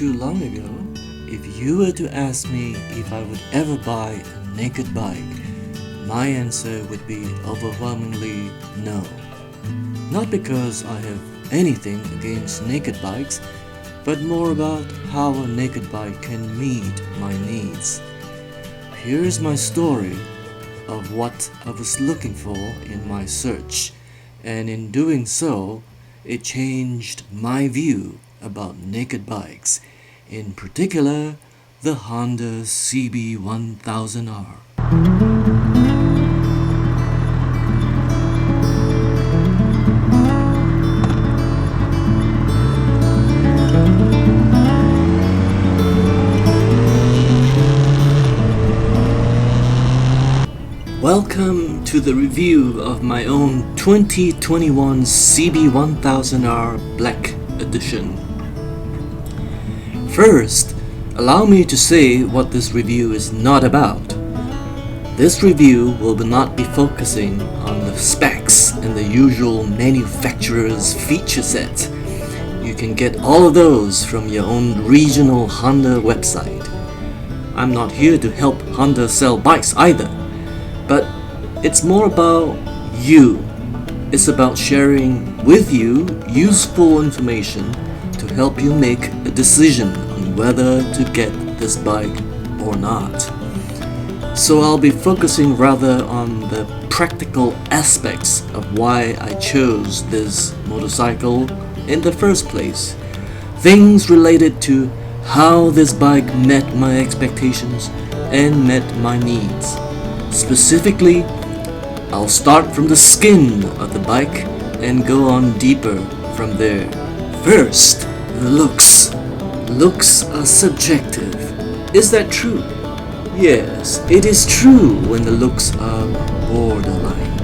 too long ago, if you were to ask me if I would ever buy a naked bike, my answer would be overwhelmingly no. Not because I have anything against naked bikes, but more about how a naked bike can meet my needs. Here's my story of what I was looking for in my search, and in doing so, it changed my view about naked bikes, in particular the Honda CB1000R. Welcome to the review of my own 2021 CB1000R Black Edition. First, allow me to say what this review is not about. This review will not be focusing on the specs and the usual manufacturer's feature set. You can get all of those from your own regional Honda website. I'm not here to help Honda sell bikes either, but it's more about you. It's about sharing with you useful information to help you make a decision on whether to get this bike or not. So I'll be focusing rather on the practical aspects of why I chose this motorcycle in the first place. Things related to how this bike met my expectations and met my needs. Specifically, I'll start from the skin of the bike and go on deeper from there. First, the looks. Looks are subjective. Is that true? Yes, it is true when the looks are borderline.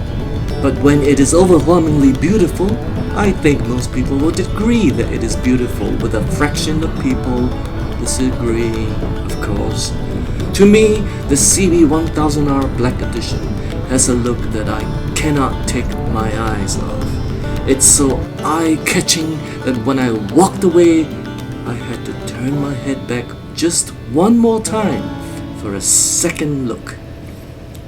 But when it is overwhelmingly beautiful, I think most people would agree that it is beautiful, with a fraction of people disagreeing, of course. To me, the CB1000R Black Edition has a look that I cannot take my eyes off. It's so eye-catching that when I walked away, I had to turn my head back just one more time for a second look.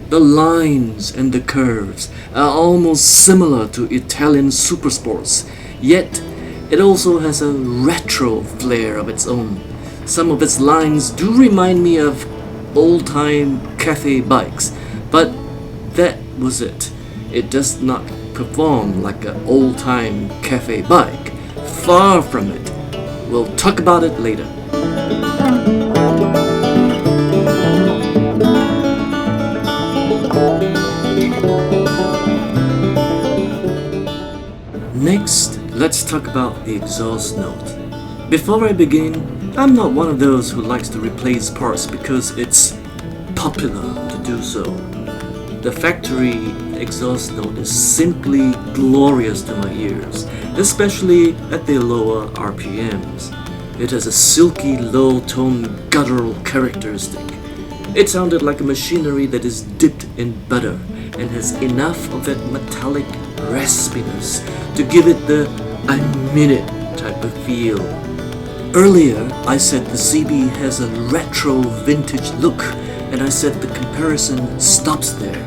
The lines and the curves are almost similar to Italian supersports, yet it also has a retro flair of its own. Some of its lines do remind me of old-time cafe bikes, but that was it. It does not perform like an old-time cafe bike. Far from it. We'll talk about it later. Next, let's talk about the exhaust note. Before I begin, I'm not one of those who likes to replace parts because it's popular to do so. The factory exhaust note is simply glorious to my ears, especially at the lower RPMs. It has a silky, low-tone guttural characteristic. It sounded like a machinery that is dipped in butter and has enough of that metallic raspiness to give it the "I mean it" type of feel. Earlier, I said the CB has a retro vintage look, and I said the comparison stops there.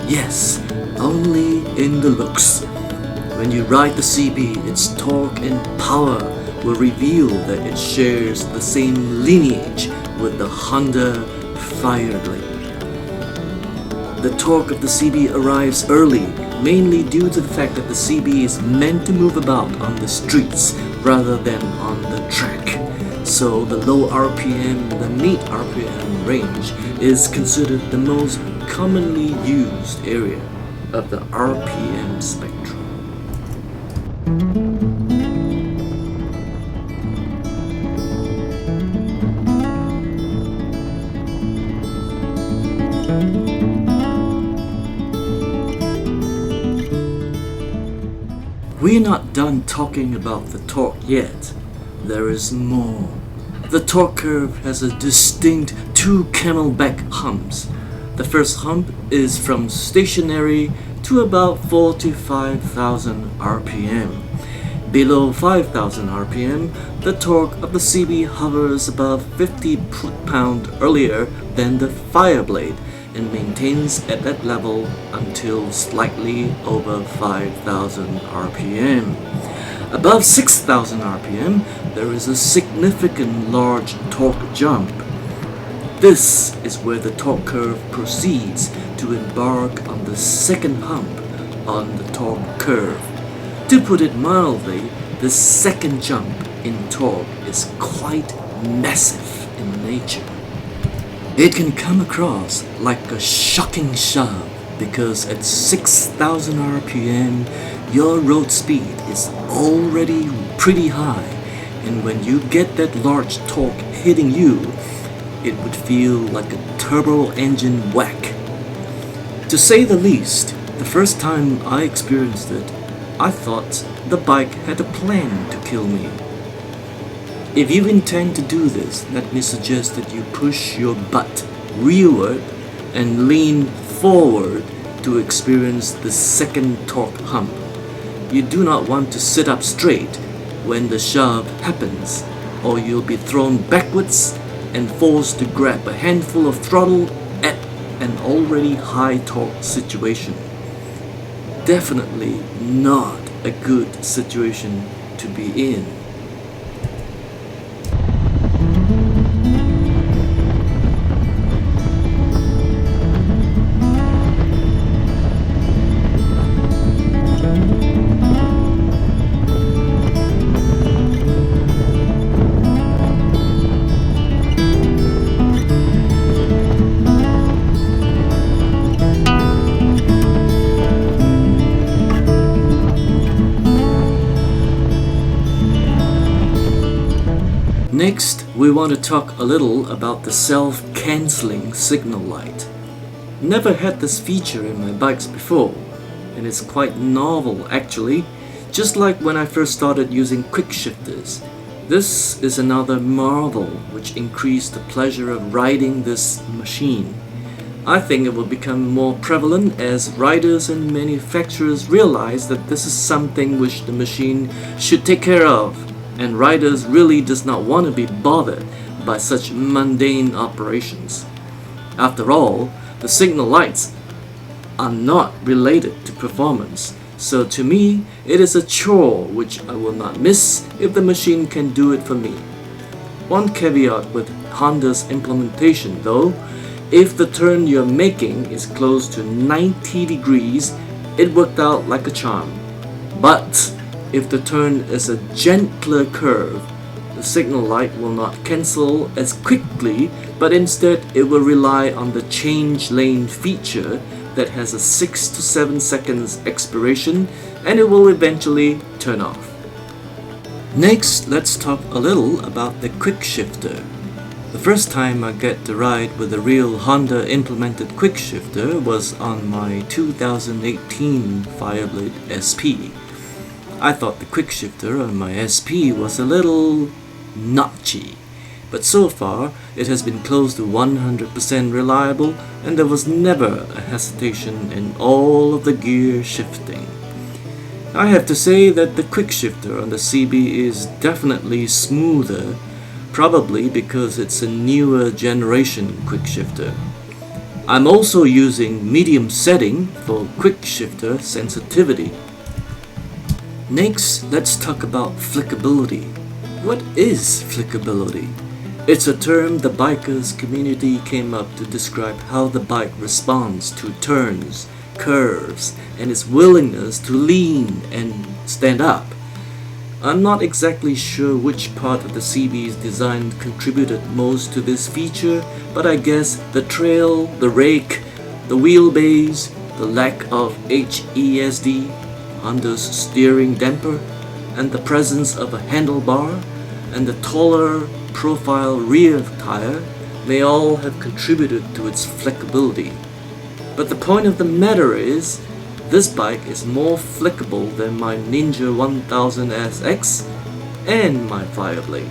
Yes, only in the looks. When you ride the CB, its torque and power will reveal that it shares the same lineage with the Honda Fireblade. The torque of the CB arrives early, mainly due to the fact that the CB is meant to move about on the streets rather than on the track. So the low RPM, the mid RPM range is considered the most commonly used area of the RPM spectrum. We're not done talking about the torque yet. There is more. The torque curve has a distinct two camelback humps. The first hump is from stationary to about 45,000 RPM. Below 5,000 RPM, the torque of the CB hovers above 50 foot-pound earlier than the Fireblade and maintains at that level until slightly over 5,000 RPM. Above 6,000 RPM, there is a significant large torque jump. This is where the torque curve proceeds to embark on the second hump on the torque curve. To put it mildly, the second jump in torque is quite massive in nature. It can come across like a shocking shove because at 6,000 RPM, your road speed is already pretty high, and when you get that large torque hitting you, it would feel like a turbo engine whack. To say the least, the first time I experienced it, I thought the bike had a plan to kill me. If you intend to do this, let me suggest that you push your butt rearward and lean forward to experience the second torque hump. You do not want to sit up straight when the shove happens, or you'll be thrown backwards and forced to grab a handful of throttle at an already high torque situation. Definitely not a good situation to be in. Next, we want to talk a little about the self-canceling signal light. Never had this feature in my bikes before, and it's quite novel actually, just like when I first started using quick shifters. This is another marvel which increased the pleasure of riding this machine. I think it will become more prevalent as riders and manufacturers realize that this is something which the machine should take care of, and riders really does not want to be bothered by such mundane operations. After all, the signal lights are not related to performance, so to me, it is a chore which I will not miss if the machine can do it for me. One caveat with Honda's implementation though, if the turn you're making is close to 90 degrees, it worked out like a charm. But if the turn is a gentler curve, the signal light will not cancel as quickly, but instead it will rely on the change lane feature that has a 6 to 7 seconds expiration, and it will eventually turn off. Next, let's talk a little about the quick shifter. The first time I get to ride with a real Honda implemented quick shifter was on my 2018 Fireblade SP. I thought the quick shifter on my SP was a little notchy, but so far it has been close to 100% reliable, and there was never a hesitation in all of the gear shifting. I have to say that the quick shifter on the CB is definitely smoother, probably because it's a newer generation quick shifter. I'm also using medium setting for quick shifter sensitivity. Next, let's talk about flickability. What is flickability? It's a term the bikers community came up to describe how the bike responds to turns, curves, and its willingness to lean and stand up. I'm not exactly sure which part of the CB's design contributed most to this feature, but I guess the trail, the rake, the wheelbase, the lack of HESD, Honda's steering damper, and the presence of a handlebar, and the taller profile rear tire may all have contributed to its flickability. But the point of the matter is, this bike is more flickable than my Ninja 1000 SX and my Fireblade.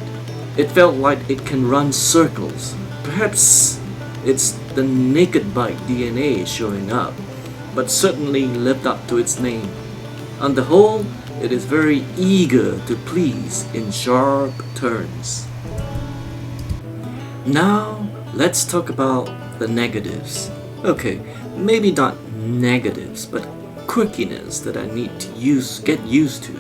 It felt like it can run circles. Perhaps it's the naked bike DNA showing up, but certainly lived up to its name. On the whole, it is very eager to please in sharp turns. Now, let's talk about the negatives. Okay, maybe not negatives, but quirkiness that I need to get used to.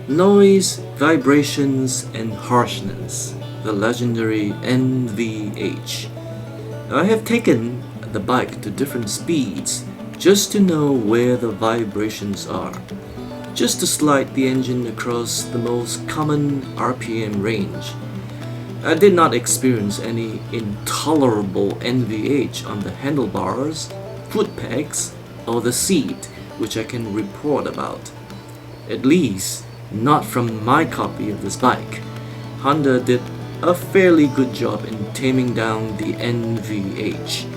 Noise, vibrations, and harshness. The legendary NVH. I have taken the bike to different speeds just to know where the vibrations are, just to slide the engine across the most common RPM range. I did not experience any intolerable NVH on the handlebars, foot pegs, or the seat, which I can report about. At least, not from my copy of this bike. Honda did a fairly good job in taming down the NVH.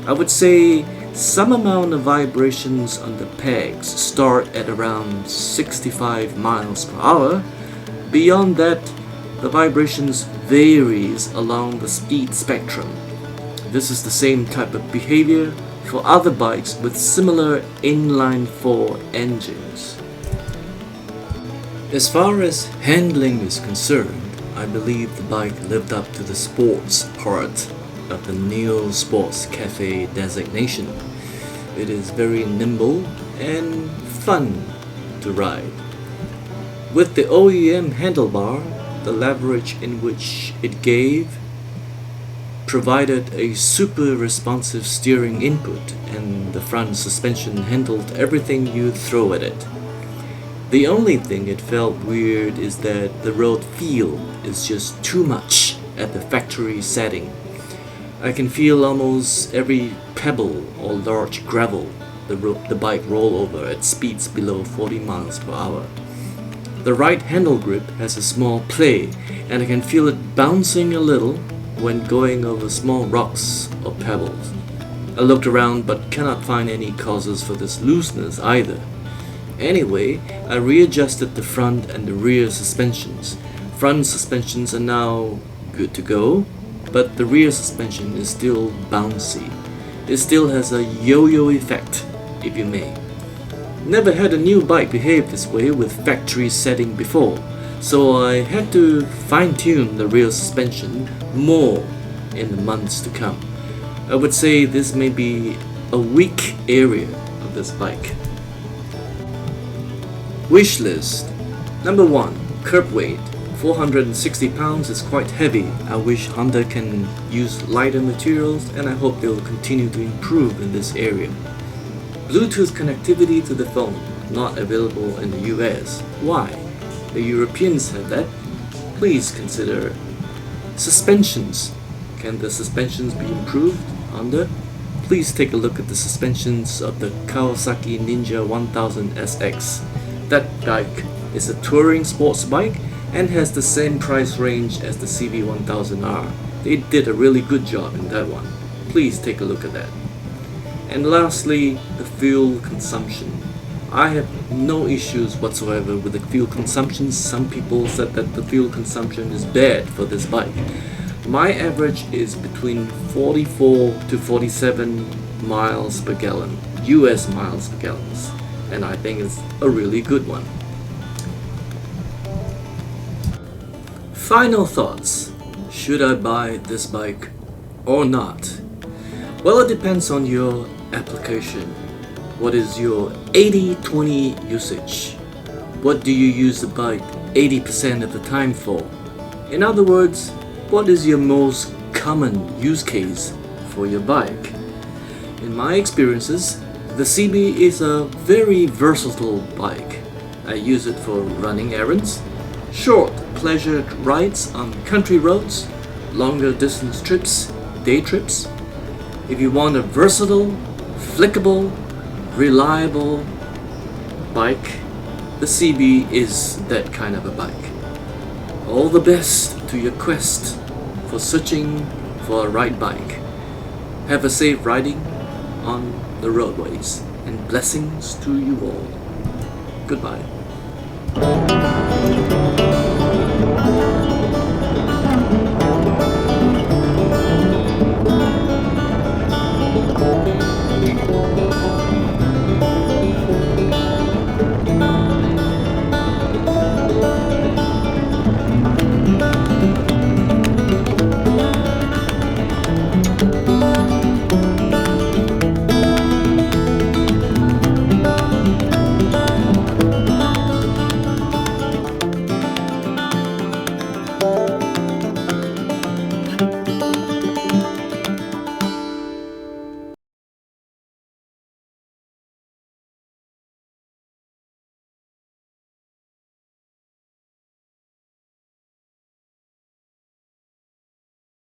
I would say some amount of vibrations on the pegs start at around 65 miles per hour. Beyond that, the vibrations varies along the speed spectrum. This is the same type of behavior for other bikes with similar inline-4 engines. As far as handling is concerned, I believe the bike lived up to the sports part of the Neo Sports Cafe designation. It is very nimble and fun to ride. With the OEM handlebar, the leverage in which it gave provided a super responsive steering input, and the front suspension handled everything you throw at it. The only thing it felt weird is that the road feel is just too much at the factory setting. I can feel almost every pebble or large gravel the bike roll over at speeds below 40 miles per hour. The right handle grip has a small play, and I can feel it bouncing a little when going over small rocks or pebbles. I looked around but cannot find any causes for this looseness either. Anyway, I readjusted the front and the rear suspensions. Front suspensions are now good to go, but the rear suspension is still bouncy. It still has a yo-yo effect, if you may. Never had a new bike behave this way with factory setting before, so I had to fine-tune the rear suspension more in the months to come. I would say this may be a weak area of this bike. Wish list. Number 1. Curb weight. 460 pounds is quite heavy. I wish Honda can use lighter materials, and I hope they will continue to improve in this area. Bluetooth connectivity to the phone, not available in the US. Why? The Europeans have that. Please consider. Suspensions. Can the suspensions be improved, Honda? Please take a look at the suspensions of the Kawasaki Ninja 1000 SX. That bike is a touring sports bike and has the same price range as the CB1000R. They did a really good job in that one. Please take a look at that. And lastly, the fuel consumption. I have no issues whatsoever with the fuel consumption. Some people said that the fuel consumption is bad for this bike. My average is between 44 to 47 miles per gallon, US miles per gallon, and I think it's a really good one. Final thoughts. Should I buy this bike or not? Well, it depends on your application. What is your 80-20 usage? What do you use the bike 80% of the time for? In other words, what is your most common use case for your bike? In my experiences, the CB is a very versatile bike. I use it for running errands, short pleasure rides on country roads, longer distance trips, day trips. If you want a versatile, flickable, reliable bike, the CB is that kind of a bike. All the best to your quest for searching for a right bike. Have a safe riding on the roadways, and blessings to you all. Goodbye.